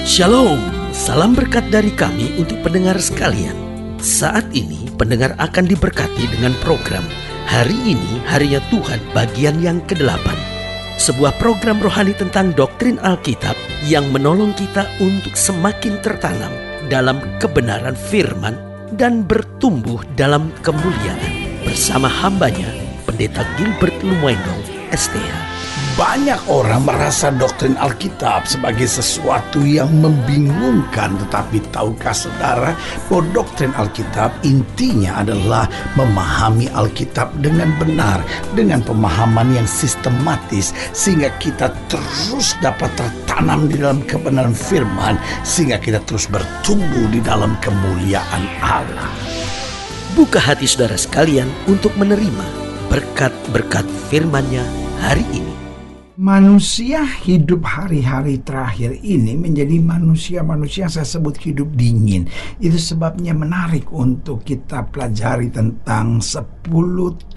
Shalom, salam berkat dari kami untuk pendengar sekalian. Saat ini pendengar akan diberkati dengan program Hari Ini Harinya Tuhan bagian yang ke-8. Sebuah program rohani tentang doktrin Alkitab yang menolong kita untuk semakin tertanam dalam kebenaran firman dan bertumbuh dalam kemuliaan. Bersama hambanya, Pendeta Gilbert Lumwendong, STH. Banyak orang merasa doktrin Alkitab sebagai sesuatu yang membingungkan. Tetapi tahukah saudara bahwa doktrin Alkitab intinya adalah memahami Alkitab dengan benar, dengan pemahaman yang sistematis, sehingga kita terus dapat tertanam di dalam kebenaran firman, sehingga kita terus bertumbuh di dalam kemuliaan Allah. Buka hati saudara sekalian untuk menerima berkat-berkat firman-Nya hari ini. Manusia hidup hari-hari terakhir ini menjadi manusia-manusia yang saya sebut hidup dingin. Itu sebabnya menarik untuk kita pelajari tentang 10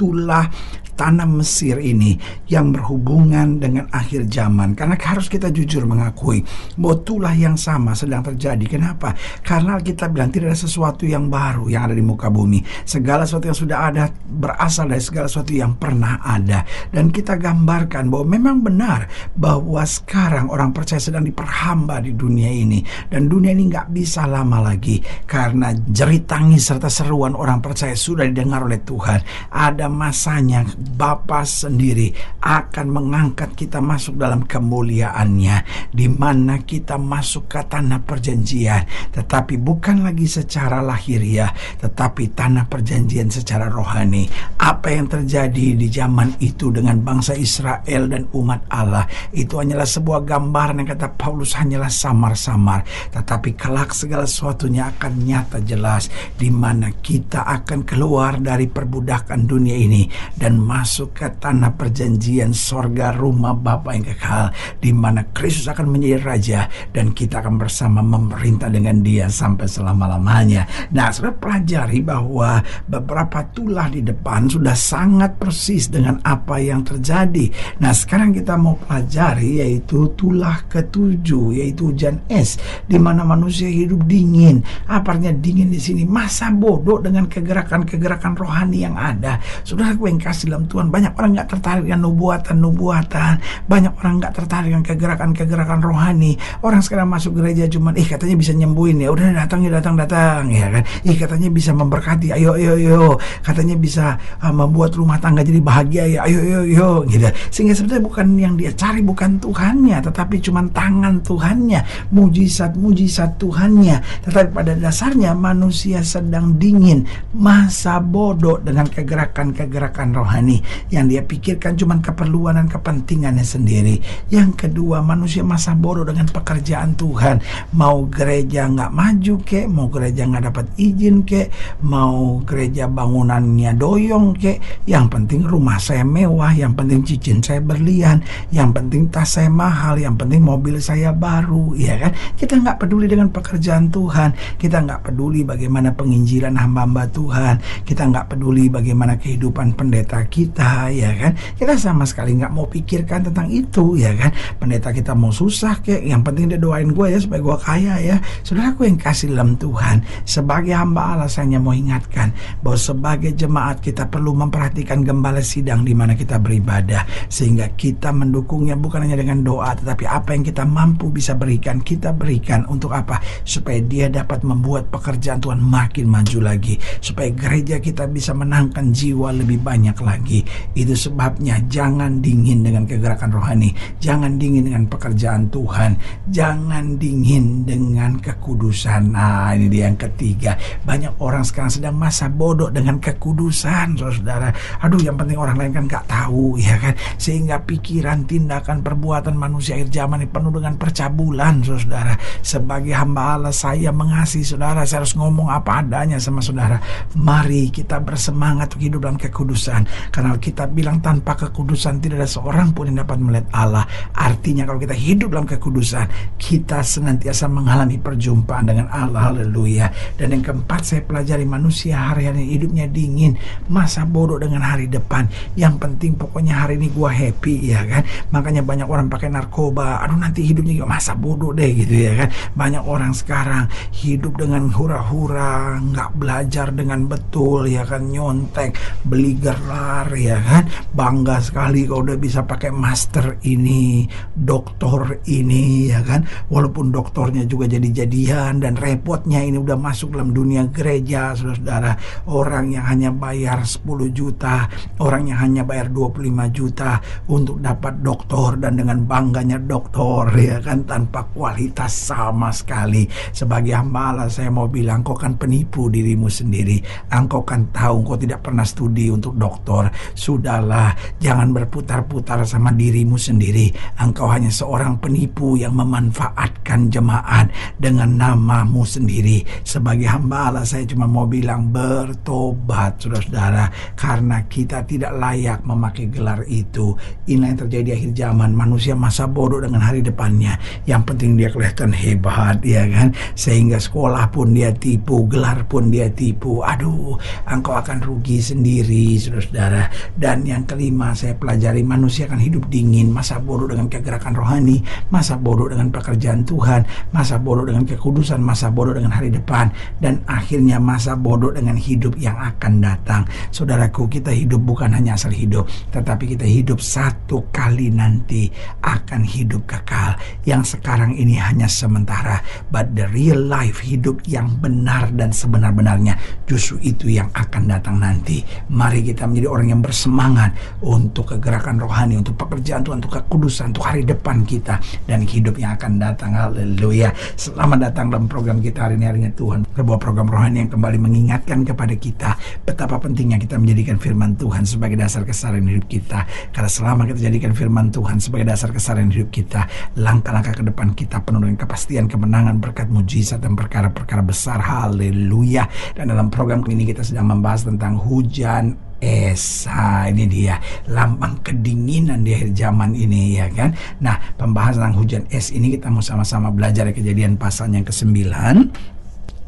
tulah tanah Mesir ini yang berhubungan dengan akhir zaman. Karena harus kita jujur mengakui bahwa tulah yang sama sedang terjadi. Kenapa? Karena kita bilang tidak ada sesuatu yang baru yang ada di muka bumi. Segala sesuatu yang sudah ada berasal dari segala sesuatu yang pernah ada. Dan kita gambarkan bahwa memang benar bahwa sekarang orang percaya sedang diperhamba di dunia ini. Dan dunia ini gak bisa lama lagi. Karena jerit tangis serta seruan orang percaya sudah didengar oleh Tuhan. Ada masanya Bapa sendiri akan mengangkat kita masuk dalam kemuliaannya, di mana kita masuk ke tanah perjanjian, tetapi bukan lagi secara lahiriah, tetapi tanah perjanjian secara rohani. Apa yang terjadi di zaman itu dengan bangsa Israel dan umat Allah itu hanyalah sebuah gambaran yang kata Paulus hanyalah samar-samar, tetapi kelak segala sesuatunya akan nyata jelas, di mana kita akan keluar dari perbudakan dunia ini dan masuk ke tanah perjanjian sorga, rumah Bapa yang kekal, di mana Kristus akan menjadi raja dan kita akan bersama memerintah dengan Dia sampai selama-lamanya. Nah, saudara pelajari bahwa beberapa tulah di depan sudah sangat persis dengan apa yang terjadi. Nah, sekarang kita mau pelajari yaitu tulah ke-7, yaitu hujan es, di mana manusia hidup dingin. Apa artinya dingin di sini? Masa bodoh dengan kegerakan-kegerakan rohani yang ada. Saudara gue yang kasih dalam Tuhan, banyak orang gak tertarik dengan nubuatan-nubuatan, banyak orang gak tertarik dengan kegerakan-kegerakan rohani. Orang sekarang masuk gereja cuman katanya bisa nyembuhin, ya udah datang ya kan, katanya bisa memberkati, ayo katanya bisa membuat rumah tangga jadi bahagia, ya ayo gitu. Sehingga sebenarnya bukan yang dia cari bukan Tuhannya, tetapi cuman tangan Tuhannya, mujizat Tuhannya. Tetapi pada dasarnya manusia sedang dingin, masa bodoh dengan kegerakan-kegerakan rohani yang dia pikirkan cuma keperluan dan kepentingannya sendiri. Yang kedua, manusia masa bodoh dengan pekerjaan Tuhan. Mau gereja nggak maju kek, mau gereja nggak dapat izin kek, mau gereja bangunannya doyong kek, yang penting rumah saya mewah, yang penting cincin saya berlian, yang penting tas saya mahal, yang penting mobil saya baru, ya kan? Kita nggak peduli dengan pekerjaan Tuhan, kita nggak peduli bagaimana penginjilan hamba-hamba Tuhan, kita nggak peduli bagaimana kehidupan pendeta kita, ya kan? Kita sama sekali nggak mau pikirkan tentang itu, ya kan? Pendeta kita mau susah kek, yang penting dia doain gue ya supaya gue kaya ya. Saudaraku yang kasih dalam Tuhan, sebagai hamba Allah saya hanya mau ingatkan bahwa sebagai jemaat kita perlu memperhatikan gembala sidang di mana kita beribadah, sehingga kita mendukungnya bukan hanya dengan doa, tetapi apa yang kita mampu bisa berikan, kita berikan untuk apa? Supaya dia dapat membuat pekerjaan Tuhan makin maju lagi, supaya gereja kita bisa menangkan jiwa lebih banyak lagi. Itu sebabnya jangan dingin dengan kegerakan rohani, jangan dingin dengan pekerjaan Tuhan, jangan dingin dengan kekudusan. Nah, ini dia yang ketiga. Banyak orang sekarang sedang masa bodoh dengan kekudusan, saudara. Aduh, yang penting orang lain kan gak tahu, ya kan? Sehingga pikiran, tindakan, perbuatan manusia akhir zaman ini penuh dengan percabulan, saudara. Sebagai hamba Allah, saya mengasihi saudara, saya harus ngomong apa adanya sama saudara. Mari kita bersemangat semangat untuk hidup dalam kekudusan. Karena kita bilang tanpa kekudusan tidak ada seorang pun yang dapat melihat Allah. Artinya kalau kita hidup dalam kekudusan, kita senantiasa mengalami perjumpaan dengan Allah. Haleluya. Dan yang keempat, saya pelajari manusia hari-hari hidupnya dingin, masa bodoh dengan hari depan. Yang penting pokoknya hari ini gua happy, ya kan. Makanya banyak orang pakai narkoba, aduh nanti hidupnya juga masa bodoh deh gitu, ya kan. Banyak orang sekarang hidup dengan hura-hura, nggak belajar dengan betul, ya kan, nyontek, beli gelar, ya kan, bangga sekali kalau udah bisa pakai master ini, doktor ini, ya kan, walaupun doktornya juga jadi-jadian, dan repotnya ini udah masuk dalam dunia gereja, saudara-saudara. Orang yang hanya bayar 10 juta, orang yang hanya bayar 25 juta untuk dapat doktor, dan dengan bangganya doktor, ya kan, tanpa kualitas sama sekali. Sebagai hamba Allah, saya mau bilang, kau kan penipu dirimu sendiri. Engkau kan tahu kau tidak pernah studi untuk doktor. Sudahlah, jangan berputar-putar sama dirimu sendiri. Engkau hanya seorang penipu yang memanfaatkan jemaat dengan namamu sendiri. Sebagai hamba Allah, saya cuma mau bilang, bertobat, saudara-saudara, karena kita tidak layak memakai gelar itu. Inilah yang terjadi di akhir zaman. Manusia masa bodoh dengan hari depannya. Yang penting dia kelihatan hebat, ya kan, sehingga sekolah pun dia tipu, gelar pun dia tipu. Aduh, engkau akan rugi sendiri, saudara-saudara. Dan yang kelima, saya pelajari manusia akan hidup dingin, masa bodoh dengan kegerakan rohani, masa bodoh dengan pekerjaan Tuhan, masa bodoh dengan kekudusan, masa bodoh dengan hari depan, dan akhirnya masa bodoh dengan hidup yang akan datang. Saudaraku, kita hidup bukan hanya asal hidup, tetapi kita hidup satu kali nanti akan hidup kekal. Yang sekarang ini hanya sementara, but the real life, hidup yang benar dan sebenar-benarnya, justru itu yang akan datang nanti. Mari kita menjadi orang yang bersemangat untuk kegerakan rohani, untuk pekerjaan Tuhan, untuk kekudusan, untuk hari depan kita dan hidup yang akan datang. Haleluya. Selamat datang dalam program kita hari ini, Harinya Tuhan, sebuah program rohani yang kembali mengingatkan kepada kita betapa pentingnya kita menjadikan firman Tuhan sebagai dasar keseharian hidup kita. Karena selama kita jadikan firman Tuhan sebagai dasar keseharian hidup kita, langkah-langkah ke depan kita penuh dengan kepastian, kemenangan, berkat, mujizat, dan perkara-perkara besar. Haleluya. Dan dalam program ini kita sedang membahas tentang hujan es. Ini dia lambang kedinginan di akhir zaman ini, ya kan. Nah, pembahasan tentang hujan es ini kita mau sama-sama belajar dari Kejadian pasal yang ke-9.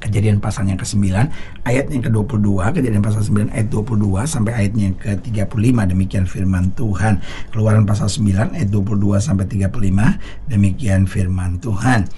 Kejadian pasal yang ke-9 ayat yang ke-22, Kejadian pasal 9 ayat 22 sampai ayatnya yang ke-35. Demikian firman Tuhan. Keluaran pasal 9 ayat 22 sampai 35. Demikian firman Tuhan.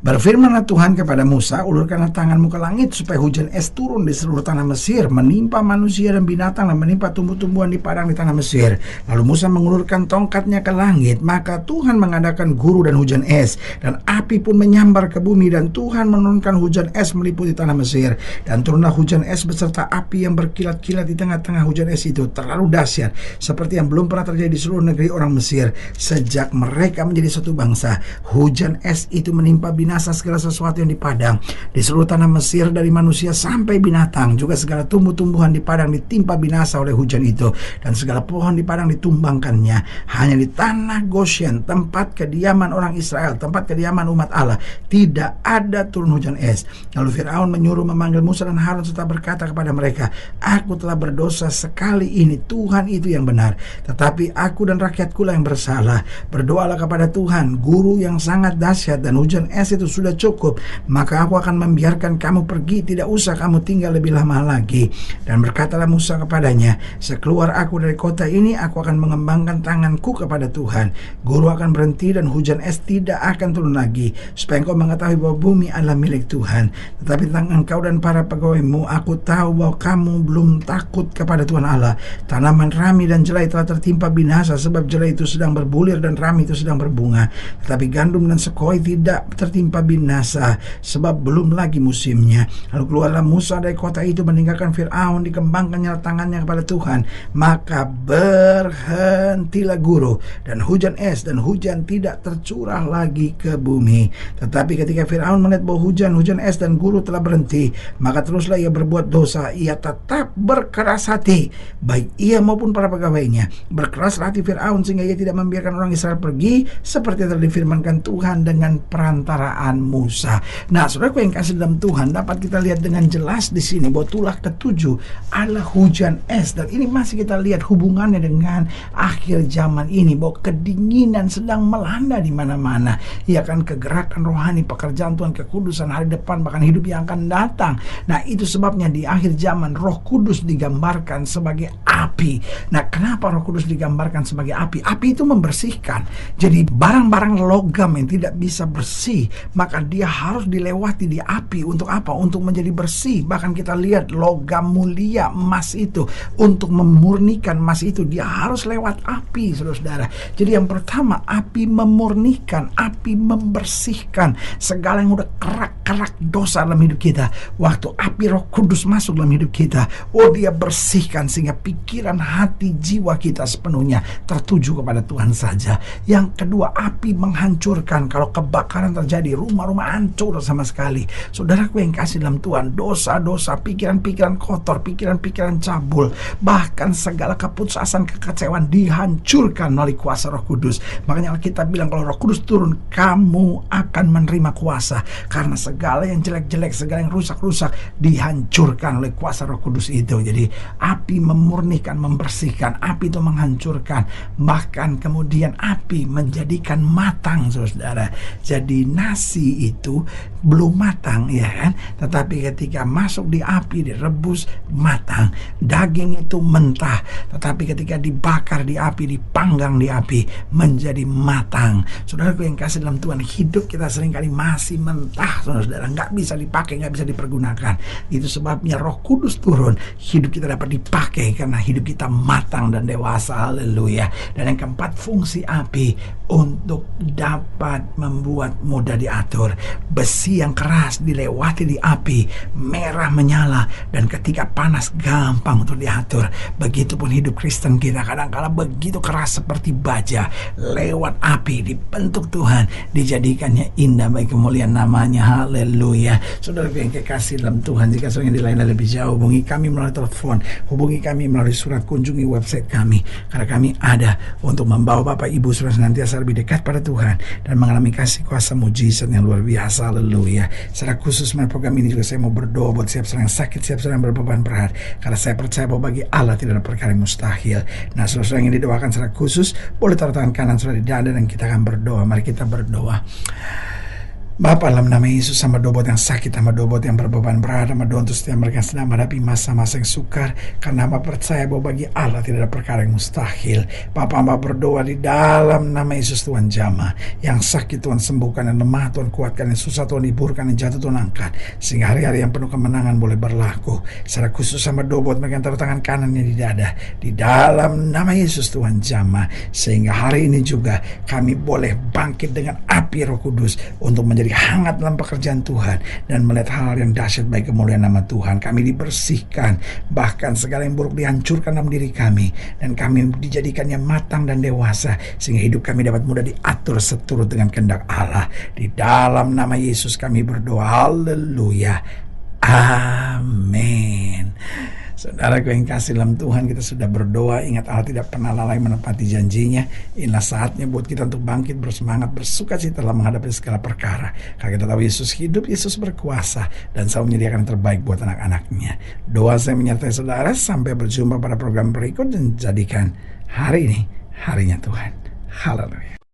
Berfirmanlah Tuhan kepada Musa, ulurkanlah tanganmu ke langit supaya hujan es turun di seluruh tanah Mesir, menimpa manusia dan binatang, dan menimpa tumbuh-tumbuhan di padang di tanah Mesir. Lalu Musa mengulurkan tongkatnya ke langit, maka Tuhan mengadakan guru dan hujan es, dan api pun menyambar ke bumi, dan Tuhan menurunkan hujan es meliputi tanah Mesir. Dan turunlah hujan es beserta api yang berkilat-kilat di tengah-tengah hujan es itu, terlalu dahsyat, seperti yang belum pernah terjadi di seluruh negeri orang Mesir sejak mereka menjadi satu bangsa. Hujan es itu menimpa binatang, segala sesuatu yang di padang di seluruh tanah Mesir, dari manusia sampai binatang, juga segala tumbuh-tumbuhan di padang ditimpa binasa oleh hujan itu, dan segala pohon di padang ditumbangkannya. Hanya di tanah Goshen, tempat kediaman orang Israel, tempat kediaman umat Allah, tidak ada turun hujan es. Lalu Firaun menyuruh memanggil Musa dan Harun serta berkata kepada mereka, aku telah berdosa sekali ini, Tuhan itu yang benar, tetapi aku dan rakyatku lah yang bersalah. Berdoalah kepada Tuhan, guru yang sangat dahsyat, dan hujan es itu sudah cukup, maka aku akan membiarkan kamu pergi, tidak usah kamu tinggal lebih lama lagi. Dan berkatalah Musa kepadanya, sekeluar aku dari kota ini, aku akan mengembangkan tanganku kepada Tuhan. Guru akan berhenti dan hujan es tidak akan turun lagi, supaya engkau mengetahui bahwa bumi adalah milik Tuhan. Tetapi tentang engkau dan para pegawaimu, aku tahu bahwa kamu belum takut kepada Tuhan Allah. Tanaman rami dan jelai telah tertimpa binasa, sebab jelai itu sedang berbulir dan rami itu sedang berbunga. Tetapi gandum dan sekoi tidak tertimpa binasa, sebab belum lagi musimnya. Lalu keluarlah Musa dari kota itu, meninggalkan Firaun, dikembangkannya tangannya kepada Tuhan. Maka berhentilah guru dan hujan es, dan hujan tidak tercurah lagi ke bumi. Tetapi ketika Firaun melihat bahwa hujan es dan guru telah berhenti, maka teruslah ia berbuat dosa. Ia tetap berkeras hati, baik ia maupun para pegawainya. Berkeras hati Firaun sehingga ia tidak membiarkan orang Israel pergi, seperti yang telah difirmankan Tuhan dengan perantara perkataan Musa. Nah, saudaraku yang kasih dalam Tuhan, dapat kita lihat dengan jelas di sini bahwa tulah ke-7 adalah hujan es, dan ini masih kita lihat hubungannya dengan akhir zaman ini, bahwa kedinginan sedang melanda di mana-mana. Ya kan, kegerakan rohani, pekerjaan Tuhan, kekudusan hari depan, bahkan hidup yang akan datang. Nah, itu sebabnya di akhir zaman Roh Kudus digambarkan sebagai api. Nah, kenapa Roh Kudus digambarkan sebagai api? Api itu membersihkan. Jadi barang-barang logam yang tidak bisa bersih, maka dia harus dilewati di api. Untuk apa? Untuk menjadi bersih. Bahkan kita lihat logam mulia, emas itu, untuk memurnikan emas itu, dia harus lewat api, saudara-saudara. Jadi yang pertama, api memurnikan, api membersihkan segala yang udah kerak-kerak dosa dalam hidup kita. Waktu api Roh Kudus masuk dalam hidup kita, dia bersihkan sehingga pikiran, hati, jiwa kita sepenuhnya tertuju kepada Tuhan saja. Yang kedua, api menghancurkan. Kalau kebakaran terjadi, rumah-rumah hancur sama sekali. Saudaraku yang kasih dalam Tuhan, dosa-dosa, pikiran-pikiran kotor, pikiran-pikiran cabul, bahkan segala keputusan, kekecewaan dihancurkan melalui kuasa Roh Kudus. Makanya kita bilang kalau Roh Kudus turun, kamu akan menerima kuasa, karena segala yang jelek-jelek, segala yang rusak-rusak dihancurkan oleh kuasa Roh Kudus itu. Jadi api memurnikan, membersihkan, api itu menghancurkan, bahkan kemudian api menjadikan matang, saudara. Jadi nasi itu belum matang, ya kan, tetapi ketika masuk di api, direbus, matang. Daging itu mentah, tetapi ketika dibakar di api, dipanggang di api, menjadi matang. Saudaraku yang kasih dalam Tuhan, hidup kita seringkali masih mentah, saudara, nggak bisa dipakai, nggak bisa dipergunakan. Itu sebabnya Roh Kudus turun, hidup kita dapat dipakai karena hidup kita matang dan dewasa. Haleluya. Dan yang keempat, fungsi api untuk dapat membuat mudah diatur. Besi yang keras dilewati di api, merah menyala, dan ketika panas gampang untuk diatur. Begitupun hidup Kristen kita, kadang-kala begitu keras seperti baja, lewat api dibentuk Tuhan, dijadikannya indah bagi kemuliaan namanya. Haleluya. Saudara yang kekasih dalam Tuhan, jika saudara yang dilayani lebih jauh, hubungi kami melalui telepon, hubungi kami melalui surat, kunjungi website kami, karena kami ada untuk membawa Bapak Ibu saudara senantiasa lebih dekat pada Tuhan dan mengalami kasih kuasa mujizat yang luar biasa. Haleluya. Secara khusus melalui program ini juga saya mau berdoa buat siap saudara yang sakit, siap saudara yang berbeban berat, karena saya percaya bahwa bagi Allah tidak ada perkara yang mustahil. Nah, saudara yang didoakan secara khusus, boleh taruh tangan kanan saudara di dada dan kita akan berdoa. Mari kita berdoa. Bapa, dalam nama Yesus, hamba doa buat yang sakit, hamba doa buat yang berbeban berat, hamba doa untuk setiap mereka yang sedang menghadapi masa-masa yang sukar, karena hamba percaya bahwa bagi Allah tidak ada perkara yang mustahil. Bapa, hamba berdoa di dalam nama Yesus, Tuhan jamah yang sakit, Tuhan sembuhkan, yang lemah Tuhan kuatkan, yang susah Tuhan hiburkan, yang jatuh Tuhan angkat, sehingga hari-hari yang penuh kemenangan boleh berlaku. Secara khusus hamba doa buat mereka yang taruh tangan kanannya di dada, di dalam nama Yesus, Tuhan jamah, sehingga hari ini juga kami boleh bangkit dengan api Roh Kudus untuk menjadi hangat dalam pekerjaan Tuhan dan melihat hal yang dahsyat bagi kemuliaan nama Tuhan. Kami dibersihkan, bahkan segala yang buruk dihancurkan dalam diri kami, dan kami dijadikannya matang dan dewasa sehingga hidup kami dapat mudah diatur seturut dengan kehendak Allah. Di dalam nama Yesus kami berdoa. Haleluya. Amin. Saudara yang kasih dalam Tuhan, kita sudah berdoa. Ingat, Allah tidak pernah lalai menepati janjinya. Inilah saatnya buat kita untuk bangkit, bersemangat, bersukacita dalam menghadapi segala perkara. Karena kita tahu Yesus hidup, Yesus berkuasa, dan selalu menyediakan yang terbaik buat anak-anaknya. Doa saya menyertai saudara. Sampai berjumpa pada program berikut, dan jadikan hari ini harinya Tuhan. Haleluya.